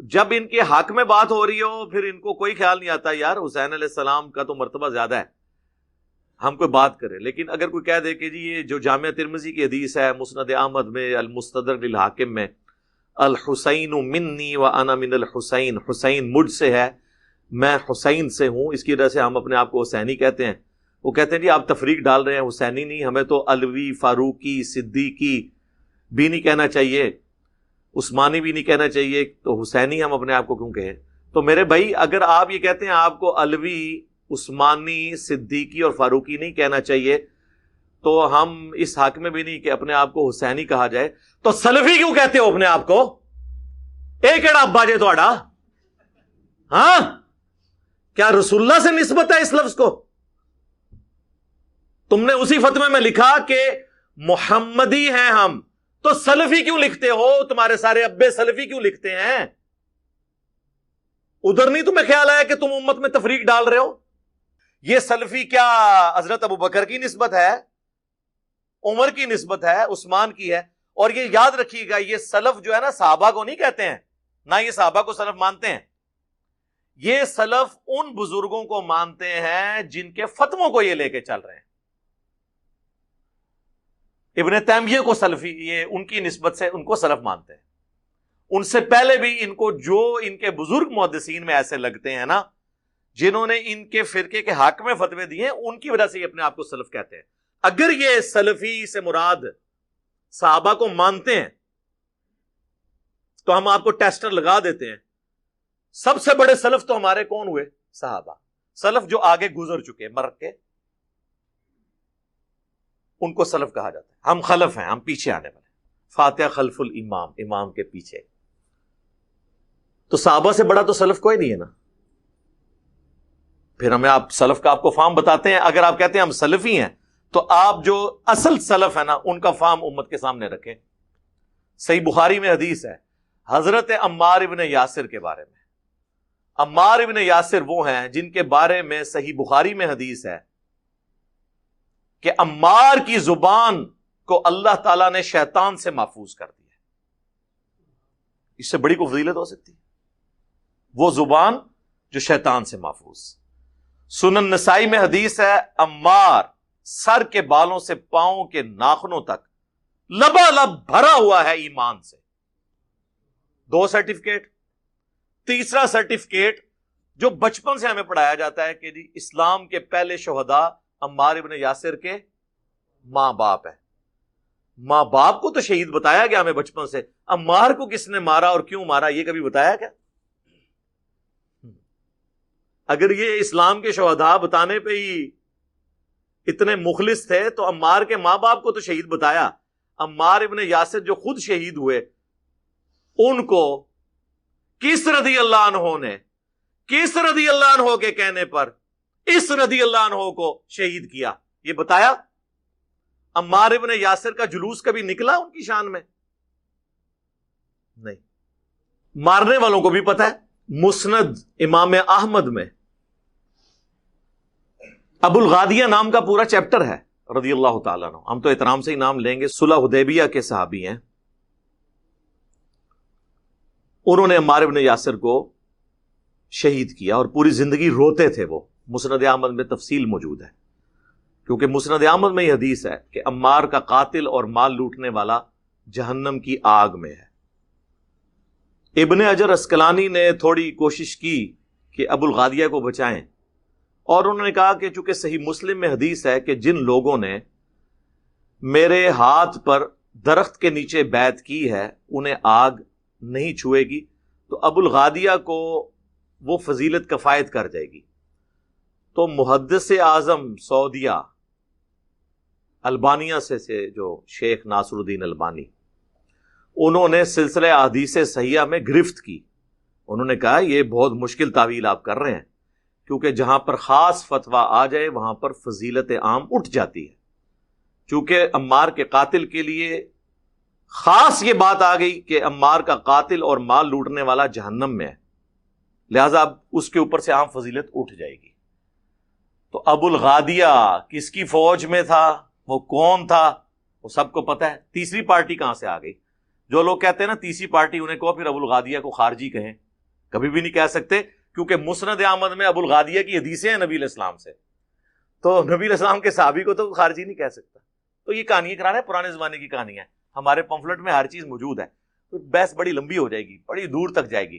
جب ان کے حق میں بات ہو رہی ہو پھر ان کو کوئی خیال نہیں آتا یار حسین علیہ السلام کا تو مرتبہ زیادہ ہے، ہم کوئی بات کریں. لیکن اگر کوئی کہہ دے کہ جی یہ جو جامعہ ترمذی کی حدیث ہے مسند احمد میں المستدرک للحاکم میں الحسین منی و انا من الحسین، حسین مجھ سے ہے میں حسین سے ہوں، اس کی وجہ سے ہم اپنے آپ کو حسینی کہتے ہیں. وہ کہتے ہیں جی آپ تفریق ڈال رہے ہیں، حسینی نہیں، ہمیں تو علوی، فاروقی، صدیقی بھی نہیں کہنا چاہیے، عثمانی بھی نہیں کہنا چاہیے، تو حسینی ہم اپنے آپ کو کیوں کہیں؟ تو میرے بھائی اگر آپ یہ کہتے ہیں آپ کو علوی، عثمانی، صدیقی اور فاروقی نہیں کہنا چاہیے تو ہم اس حق میں بھی نہیں کہ اپنے آپ کو حسینی کہا جائے، تو سلفی کیوں کہتے ہو اپنے آپ کو؟ ایک ایڑا ابا جے تھوڑا، ہاں کیا رسول اللہ سے نسبت ہے اس لفظ کو؟ تم نے اسی فتوے میں لکھا کہ محمدی ہیں ہم، تو سلفی کیوں لکھتے ہو؟ تمہارے سارے ابے سلفی کیوں لکھتے ہیں؟ ادھر نہیں تمہیں خیال آیا کہ تم امت میں تفریق ڈال رہے ہو؟ یہ سلفی کیا حضرت ابو بکر کی نسبت ہے، عمر کی نسبت ہے، عثمان کی ہے؟ اور یہ یاد رکھیے گا یہ سلف جو ہے نا صحابہ کو نہیں کہتے ہیں، نہ یہ صحابہ کو سلف مانتے ہیں، یہ سلف ان بزرگوں کو مانتے ہیں جن کے فتووں کو یہ لے کے چل رہے ہیں. ابن تیمیہ کو سلفی یہ ان کی نسبت سے ان کو سلف مانتے ہیں. ان سے پہلے بھی ان کو جو ان کے بزرگ محدثین میں ایسے لگتے ہیں نا جنہوں نے ان کے فرقے کے حق میں فتوے دیے ہیں، ان کی وجہ سے یہ اپنے آپ کو سلف کہتے ہیں. اگر یہ سلفی سے مراد صحابہ کو مانتے ہیں تو ہم آپ کو ٹیسٹر لگا دیتے ہیں. سب سے بڑے سلف تو ہمارے کون ہوئے؟ صحابہ. سلف جو آگے گزر چکے مر کے، ان کو سلف کہا جاتا ہے. ہم خلف ہیں، ہم پیچھے آنے والے، فاتحہ خلف الامام، امام کے پیچھے. تو صحابہ سے بڑا تو سلف کوئی نہیں ہے نا. پھر ہمیں آپ سلف کا آپ کو فارم بتاتے ہیں. اگر آپ کہتے ہیں ہم سلفی ہیں تو آپ جو اصل سلف ہے نا ان کا فارم امت کے سامنے رکھیں. صحیح بخاری میں حدیث ہے حضرت عمار ابن یاسر کے بارے میں. عمار ابن یاسر وہ ہیں جن کے بارے میں صحیح بخاری میں حدیث ہے کہ عمار کی زبان کو اللہ تعالیٰ نے شیطان سے محفوظ کر دیا. اس سے بڑی کوئی فضیلت ہو سکتی ہے؟ وہ زبان جو شیطان سے محفوظ. سنن نسائی میں حدیث ہے عمار سر کے بالوں سے پاؤں کے ناخنوں تک لبالب بھرا ہوا ہے ایمان سے. 2 سرٹیفکیٹ. تیسرا سرٹیفکیٹ جو بچپن سے ہمیں پڑھایا جاتا ہے کہ جی اسلام کے پہلے شہداء عمار ابن یاسر کے ماں باپ ہے. ماں باپ کو تو شہید بتایا گیا ہمیں بچپن سے، عمار کو کس نے مارا اور کیوں مارا یہ کبھی بتایا کیا؟ اگر یہ اسلام کے شہداء بتانے پہ ہی اتنے مخلص تھے تو عمار کے ماں باپ کو تو شہید بتایا. عمار ابن یاسر جو خود شہید ہوئے ان کو کس رضی اللہ عنہ نے کس رضی اللہ عنہ کے کہنے پر اس رضی اللہ عنہ کو شہید کیا یہ بتایا؟ عمار ابن یاسر کا جلوس کبھی نکلا ان کی شان میں؟ نہیں. مارنے والوں کو بھی پتا ہے. مسند امام احمد میں ابو الغادیہ نام کا پورا چیپٹر ہے رضی اللہ تعالیٰ عنہ. ہم تو احترام سے ہی نام لیں گے. صلح حدیبیہ کے صحابی ہیں. انہوں نے عمار ابن یاسر کو شہید کیا اور پوری زندگی روتے تھے. وہ مسند احمد میں تفصیل موجود ہے کیونکہ مسند احمد میں یہ حدیث ہے کہ عمار کا قاتل اور مال لوٹنے والا جہنم کی آگ میں ہے. ابن حجر عسقلانی نے تھوڑی کوشش کی کہ ابو الغادیہ کو بچائیں اور انہوں نے کہا کہ چونکہ صحیح مسلم میں حدیث ہے کہ جن لوگوں نے میرے ہاتھ پر درخت کے نیچے بیعت کی ہے انہیں آگ نہیں چھوئے گی، تو ابو الغادیہ کو وہ فضیلت کفایت کر جائے گی. تو محدث اعظم سعودیہ البانیہ سے جو شیخ ناصر الدین البانی، انہوں نے سلسلہ احادیث صحیحہ میں گرفت کی. انہوں نے کہا یہ بہت مشکل تعویل آپ کر رہے ہیں کیونکہ جہاں پر خاص فتویٰ آ جائے وہاں پر فضیلت عام اٹھ جاتی ہے. چونکہ عمار کے قاتل کے لیے خاص یہ بات آ گئی کہ عمار کا قاتل اور مال لوٹنے والا جہنم میں ہے، لہذا اب اس کے اوپر سے عام فضیلت اٹھ جائے گی. تو ابو الغادیہ کس کی فوج میں تھا، وہ کون تھا، وہ سب کو پتہ ہے. تیسری پارٹی کہاں سے آ گئی؟ جو لوگ کہتے ہیں نا تیسری پارٹی، انہیں کہو پھر ابو الغادیہ کو خارجی کہیں کبھی بھی نہیں کہہ سکتے، کیونکہ مسند احمد میں ابو الغادیہ کی حدیثیں ہیں نبی علیہ السلام سے، تو نبی علیہ السلام کے صحابی کو تو خارجی نہیں کہہ سکتا۔ تو یہ کہانی کرا رہا ہے، پرانے زمانے کی کہانی ہے، ہمارے پمفلٹ میں ہر چیز موجود ہے، تو بحث بڑی لمبی ہو جائے گی، بڑی دور تک جائے گی۔